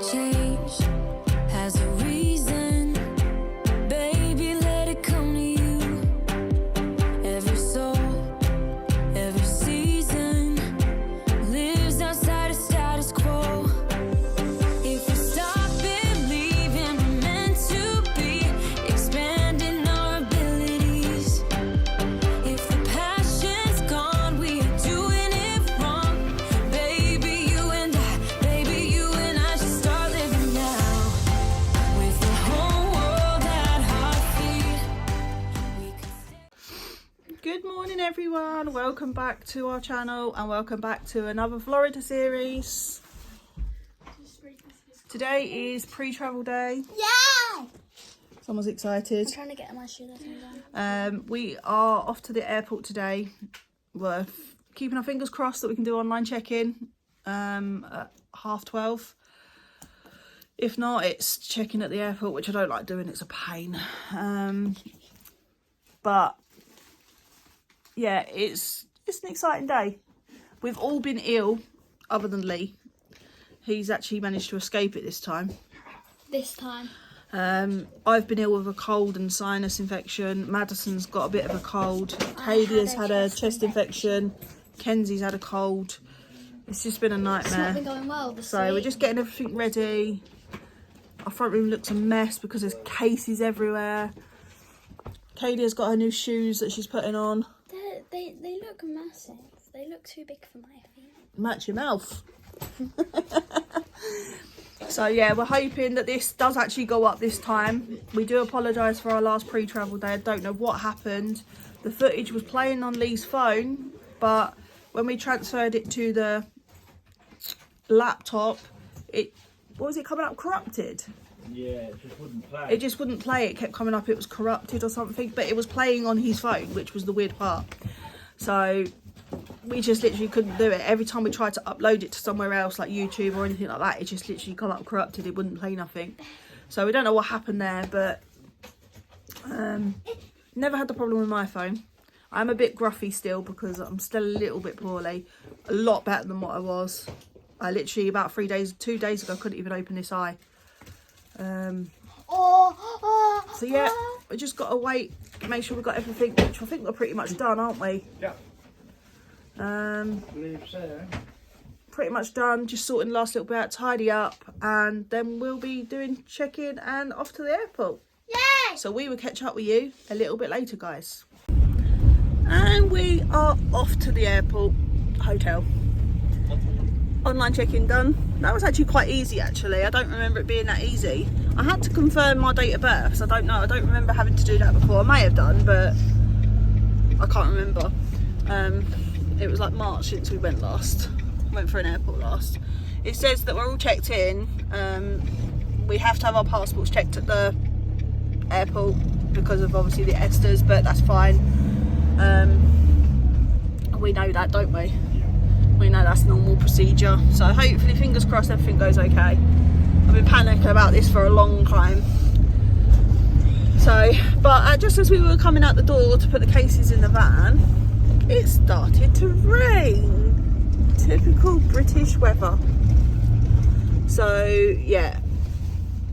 change has a reason. Baby, let it come to you. Every soul, every season lives outside of status quo. If we stop believing we're meant to be, expanding our abilities. If the passion's gone, we are doing it wrong. Baby, you and I should start living now. With the whole world at our feet, we could stay. Good morning everyone, welcome back to our channel and welcome back to another Florida series. Today is pre-travel day. Yeah! Someone's excited. I'm trying to get my shoelaces on. We are off to the airport today. We're keeping our fingers crossed that we can do online check-in at 12:30. If not, it's check-in at the airport, which I don't like doing, it's a pain. But yeah, it's an exciting day. We've all been ill other than Lee. He's actually managed to escape it this time. This time. I've been ill with a cold and sinus infection. Madison's got a bit of a cold. Katie has had a chest infection. Kenzie's had a cold. It's just been a It's not nightmare. been going well this So we're week. just getting everything ready. Our front room looks a mess because there's cases everywhere. Katie has got her new shoes that she's putting on. They look massive. They look too big for my feet. Match your mouth. So yeah, we're hoping that this does actually go up this time. We do apologise for our last pre-travel day. I don't know what happened. The footage was playing on Lee's phone, but when we transferred it to the laptop, what was it coming up? Corrupted. Yeah, it just wouldn't play. It just wouldn't play. It kept coming up it was corrupted or something, but it was playing on his phone, which was the weird part. So we just literally couldn't do it. Every time we tried to upload it to somewhere else like YouTube or anything like that, it just literally come up corrupted. It wouldn't play nothing. So we don't know what happened there, but never had the problem with my phone. I'm a bit gruffy still because I'm still a little bit poorly. A lot better than what I was. I literally about 2 days ago couldn't even open this eye. So yeah, we just got to wait, make sure we've got everything, which I think we're pretty much done, aren't we? Yeah. Believe so. Pretty much done, just sorting the last little bit out, tidy up, and then we'll be doing check-in and off to the airport. Yay! So we will catch up with you a little bit later, guys. And we are off to the airport hotel. Online check-in done. That was actually quite easy actually. I don't remember it being that easy. I had to confirm my date of birth, so I don't know. I don't remember having to do that before. I may have done, but I can't remember. It was like March since we went for an airport last. It says that we're all checked in. We have to have our passports checked at the airport because of obviously the Esters, but that's fine. We know that, don't we? We know that's normal procedure. So hopefully, fingers crossed, everything goes okay. I've been panicking about this for a long time. So, but just as we were coming out the door to put the cases in the van, it started to rain. Typical British weather. So yeah,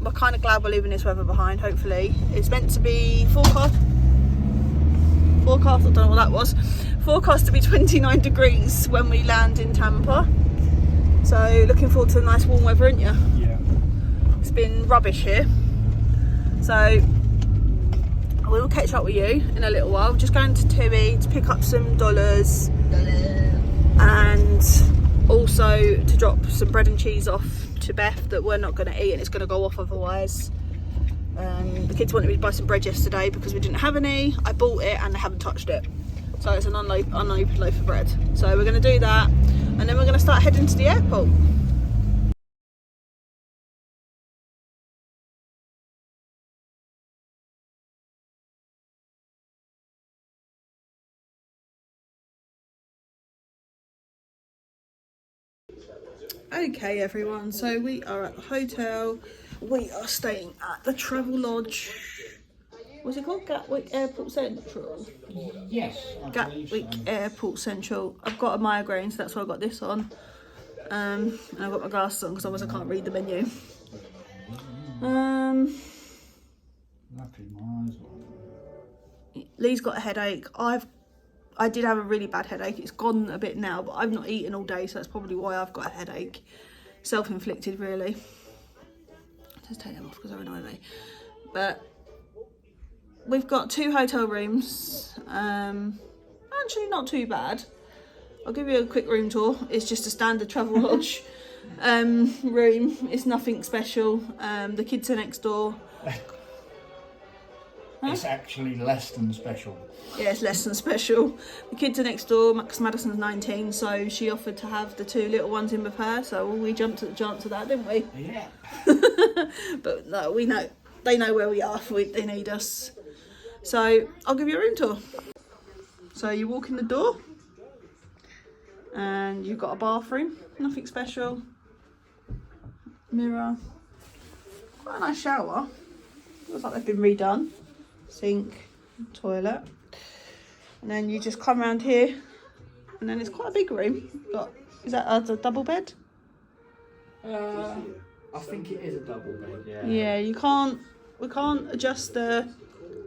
we're kind of glad we're leaving this weather behind. Hopefully, it's meant to be forecast. I don't know what that was. Forecast to be 29 degrees when we land in Tampa. So looking forward to the nice warm weather, aren't you? Yeah. It's been rubbish here. So we will catch up with you in a little while. Just going to Tui to pick up some dollars and also to drop some bread and cheese off to Beth that we're not going to eat and it's going to go off otherwise. The kids wanted me to buy some bread yesterday because we didn't have any. I bought it and they haven't touched it. So it's an unopened loaf of bread. So we're going to do that and then we're going to start heading to the airport. Okay everyone, so we are at the hotel. We are staying at the Travel Lodge. What's it called? Gatwick Airport Central? Yes. Gatwick Airport Central. I've got a migraine, so that's why I got this on. And I've got my glasses on because otherwise I can't read the menu. Lee's got a headache. I did have a really bad headache. It's gone a bit now, but I've not eaten all day, so that's probably why I've got a headache. Self-inflicted, really. Just take them off because they're annoying me. But we've got 2 hotel rooms. Actually, not too bad. I'll give you a quick room tour. It's just a standard travel lodge room. It's nothing special. The kids are next door. It's actually less than special. Yeah, it's less than special. The kids are next door. Max Madison's 19, so she offered to have the 2 little ones in with her. So we jumped at the chance of that, didn't we? Yeah. But no, we know they know where we are if they need us. So I'll give you a room tour. So you walk in the door, and you've got a bathroom. Nothing special. Mirror. Quite a nice shower. Looks like they've been redone. Sink, toilet, and then you just come around here, and then it's quite a big room. Is that a double bed? I think it is a double bed. Yeah. Yeah, we can't adjust the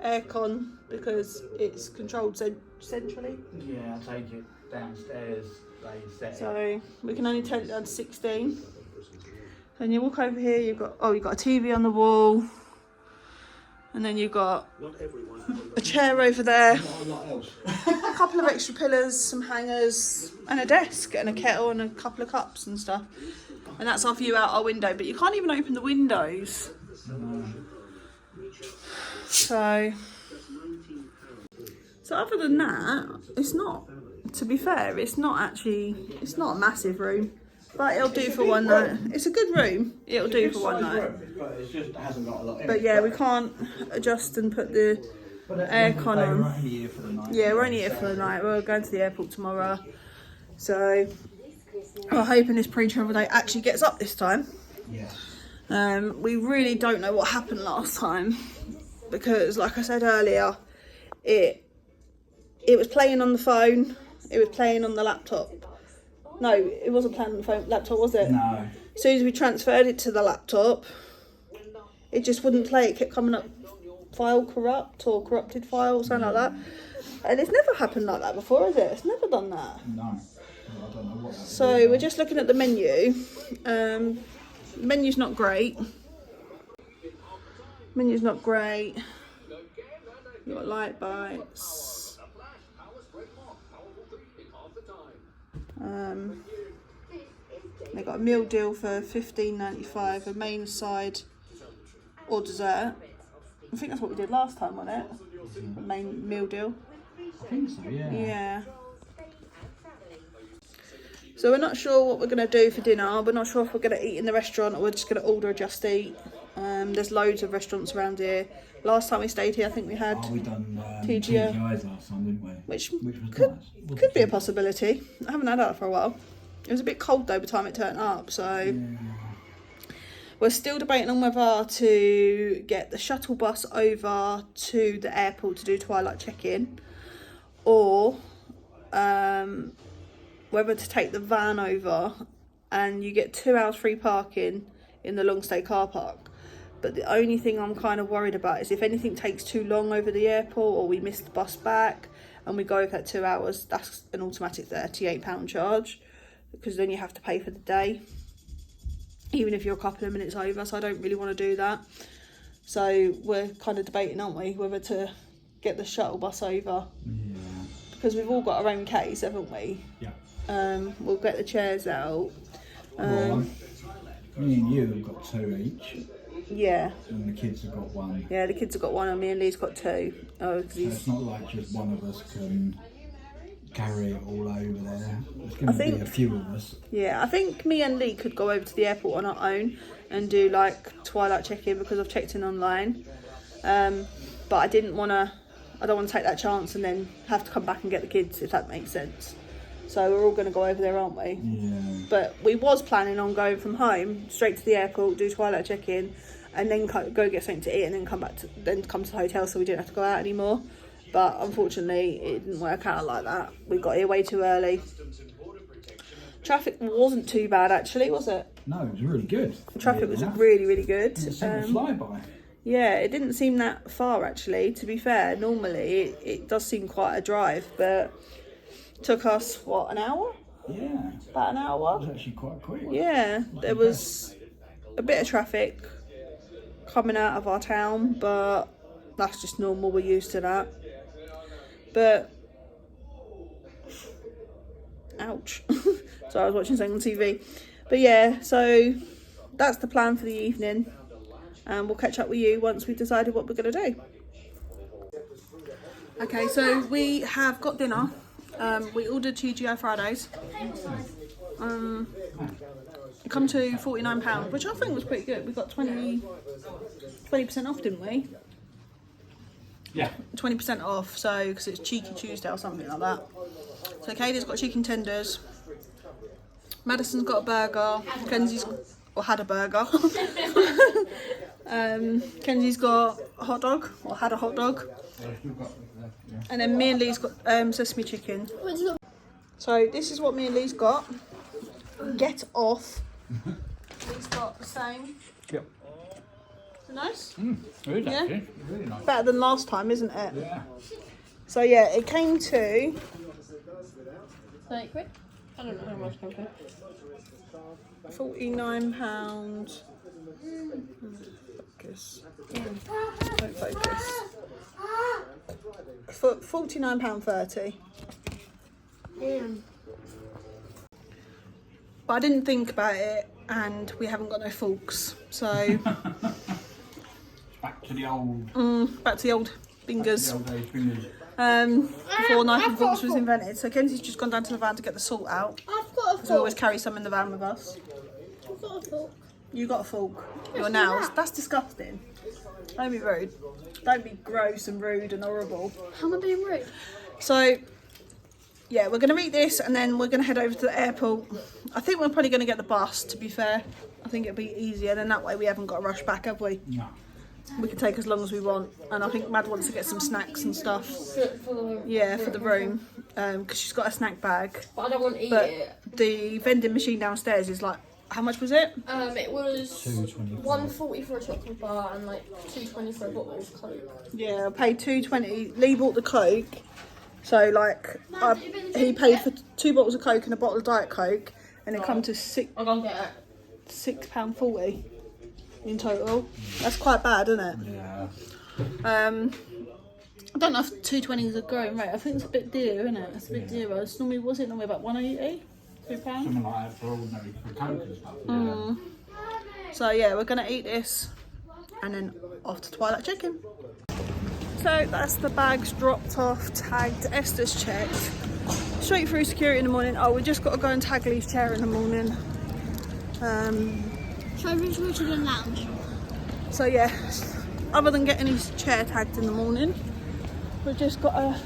aircon because it's controlled centrally. Yeah, I take it downstairs. They set it. So we can only turn it down to 16. Then you walk over here. You've got a TV on the wall. And then you've got a chair over there, a couple of extra pillars, some hangers, and a desk, and a kettle, and a couple of cups and stuff. And that's our view out our window, but you can't even open the windows. So other than that, it's not, to be fair, it's not a massive room. But it'll do for one night. It's a good room. It'll do for one night. But it just hasn't got a lot in it. But yeah, we can't adjust and put the aircon on. We're only here for the night. Yeah, we're only here for the night. We're going to the airport tomorrow. So we're hoping this pre-travel day actually gets up this time. Yeah. We really don't know what happened last time because, like I said earlier, it was playing on the phone. It was playing on the laptop. No, it wasn't playing on the phone laptop, was it? No. As soon as we transferred it to the laptop, it just wouldn't play. It kept coming up, file corrupt or corrupted file or something like that. And it's never happened like that before, is it? It's never done that. No. I don't know what that So is. we're just looking at the menu. The menu's not great. Menu's not great. You've got light bites. They got a meal deal for $15.95, a main side or dessert. I think that's what we did last time, wasn't it? The main meal deal. I think so, yeah. Yeah. So we're not sure what we're going to do for dinner. We're not sure if we're going to eat in the restaurant or we're just going to order a Just Eat. There's loads of restaurants around here. Last time we stayed here, I think we had we done TGI's last time, didn't we? which was could be a possibility. I haven't had that for a while. It was a bit cold though by the time it turned up, so we're still debating on whether to get the shuttle bus over to the airport to do twilight check-in, or whether to take the van over, and you get 2 hours free parking in the long stay car park. But the only thing I'm kind of worried about is if anything takes too long over the airport, or we miss the bus back and we go over that 2 hours, that's an automatic £38 charge, because then you have to pay for the day, even if you're a couple of minutes over. So I don't really want to do that. So we're kind of debating, aren't we, whether to get the shuttle bus over. Yeah. Because we've all got our own case, haven't we? Yeah. We'll get the chairs out. Well, me and you have got 2 each. Yeah. And the kids have got 1. Yeah, the kids have got 1 and me and Lee's got 2. Oh, So it's not like just one of us can carry it all over there. There's going to be a few of us. Yeah, I think me and Lee could go over to the airport on our own and do like twilight check-in because I've checked in online. But I don't want to take that chance and then have to come back and get the kids, if that makes sense. So we're all going to go over there, aren't we? Yeah. But we was planning on going from home straight to the airport, do twilight check-in, and then go get something to eat, and then come to the hotel, so we didn't have to go out anymore. But unfortunately, it didn't work out like that. We got here way too early. Traffic wasn't too bad actually, was it? No, it was really good. Traffic was really, really good. It seemed to fly by. Yeah, it didn't seem that far actually, to be fair. Normally it does seem quite a drive, but it took us, what, an hour? Yeah. About an It hour? was actually quite quick. Yeah, there was a bit of traffic coming out of our town, but that's just normal, we're used to that. But, ouch. So I was watching something on TV. But yeah, so that's the plan for the evening. And we'll catch up with you once we've decided what we're going to do. Okay, so we have got dinner. We ordered TGI Fridays. It come to £49, which I think was pretty good. We got 20% off, didn't we? Yeah. 20% off, so because it's Cheeky Tuesday or something like that. So Katie's got chicken tenders. Madison's got a burger. Kenzie's had a burger. Kenzie's got a hot dog, or had a hot dog. And then me and Lee's got sesame chicken. So this is what me and Lee's got. Get off. Lee's got the same. Yep. Is it nice? Good, Yeah? actually. Really nice. Better than last time, isn't it? Yeah. So yeah, it came to £30. I don't know how much it came to. £49. Focus. Don't focus. For £49.30. But I didn't think about it, and we haven't got no forks, so Back to the old. back to the old fingers. The old age fingers. Before knife and forks was invented. So Kenzie's just gone down to the van to get the salt out. I've got a So we always fork. carry some in the van with us. I've got a fork. You got a fork. Your nails. That's disgusting. Don't be rude. Don't be gross and rude and horrible. How am I being rude? So, yeah, we're going to eat this and then we're going to head over to the airport. I think we're probably going to get the bus, to be fair. I think it'll be easier. Then that way we haven't got to rush back, have we? No. We can take as long as we want. And I think Mad wants to get some snacks and stuff. For the Yeah, for the room. Because she's got a snack bag. But I don't want to eat But it. the vending machine downstairs is like, how much was it? It was $2.25. £1.40 for a chocolate bar and like £2.20 for a bottle of Coke. Yeah, I paid £2.20. Lee bought the Coke. So, like, he paid for 2 bottles of Coke and a bottle of Diet Coke. And it come to I'll go and get it. £6.40 in total. That's quite bad, isn't it? Yeah. I don't know if 2.20 is a growing rate. I think it's a bit dear, isn't it? It's a bit dearer. It's normally, was it normally about £1.80? £2? Something like that for ordinary for Coke and stuff. Yeah. So yeah, we're gonna eat this and then off to Twilight Chicken. So that's the bags dropped off, tagged, Esther's checked. Straight through security in the morning. Oh, we just got to go and tag Lee's chair in the morning. So we go to the lounge. So yeah, other than getting his chair tagged in the morning, we've just got to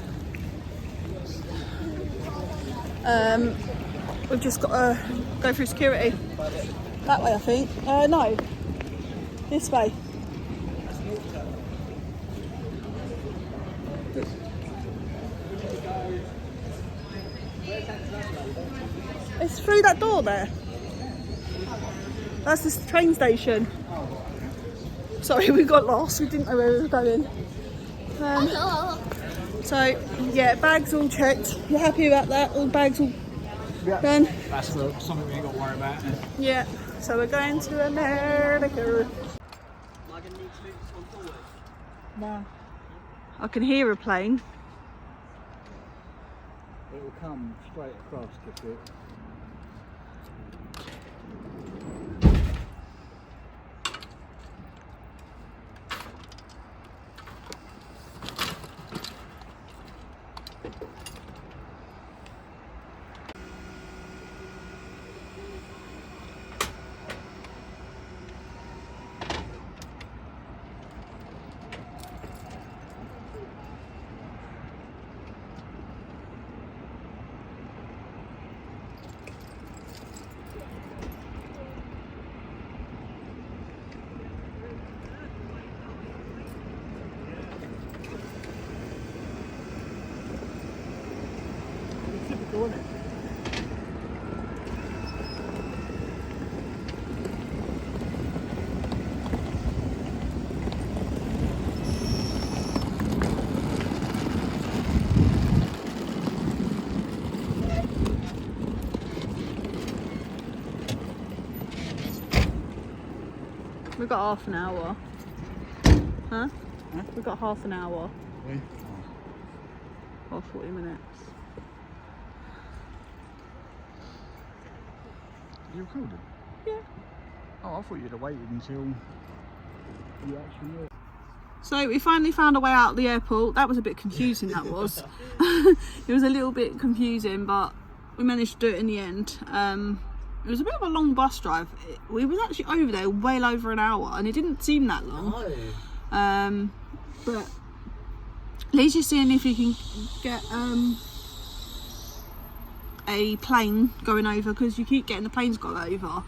go through security. That way, I think. No, this way. It's through that door there. That's this train station. Sorry, we got lost. We didn't know where we were going. So, yeah, bags all checked. You happy about that? All bags all done? That's something we ain't got to worry about. Yeah. So we're going to America. No. I can hear a plane. It will come straight across to it. We've got half an hour. Huh? We've got half an hour. Oui. Or 40 minutes. You recorded? Yeah. Oh, I thought you'd have waited until you actually knew. So we finally found a way out of the airport. That was a bit confusing, that was. It was a little bit confusing, but we managed to do it in the end. It was a bit of a long bus drive. We was actually over there well over an hour, and it didn't seem that long. No. But at least you're seeing if you can get a plane going over, because you keep getting the planes going over.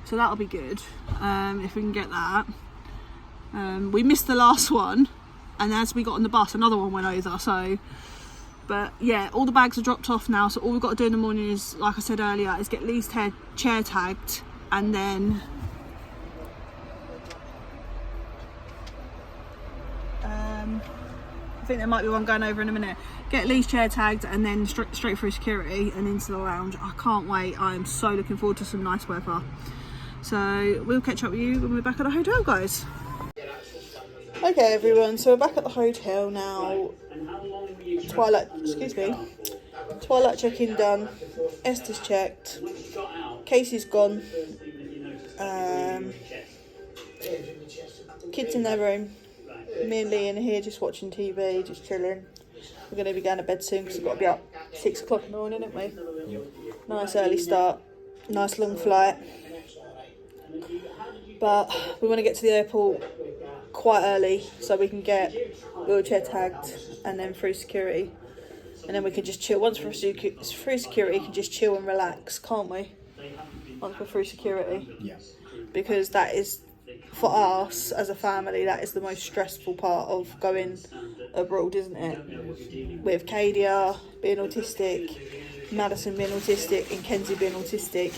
So that'll be good if we can get that. We missed the last one, and as we got on the bus, another one went over. So, but yeah, all the bags are dropped off now. So all we've got to do in the morning is, like I said earlier, is get Lee's chair tagged, and then I think there might be one going over in a minute. Get Lee's chair tagged, and then straight through security and into the lounge. I can't wait. I am so looking forward to some nice weather. So we'll catch up with you when we're back at the hotel, guys. Okay everyone, so we're back at the hotel now. Twilight check-in done. Esther's checked. Casey's gone. Kids in their room. Me and Lee in here just watching TV, just chilling. We're going to be going to bed soon because we've got to be up 6 o'clock in the morning, haven't we? Nice early start. Nice long flight. But we want to get to the airport quite early so we can get wheelchair tagged and then through security, and then we can just chill. Once we're through security, we can just chill and relax, can't we? Once we're through security. Yeah. Because that is, for us as a family, that is the most stressful part of going abroad, isn't it? With Kadia being autistic, Madison being autistic, and Kenzie being autistic,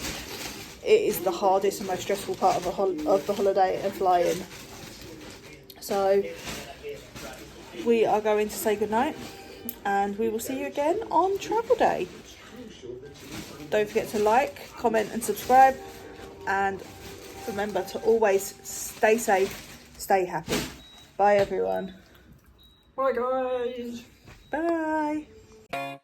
it is the hardest and most stressful part of the holiday and flying. So we are going to say goodnight, and we will see you again on travel day. Don't forget to like, comment and subscribe, and remember to always stay safe, stay happy. Bye everyone. Bye guys. Bye.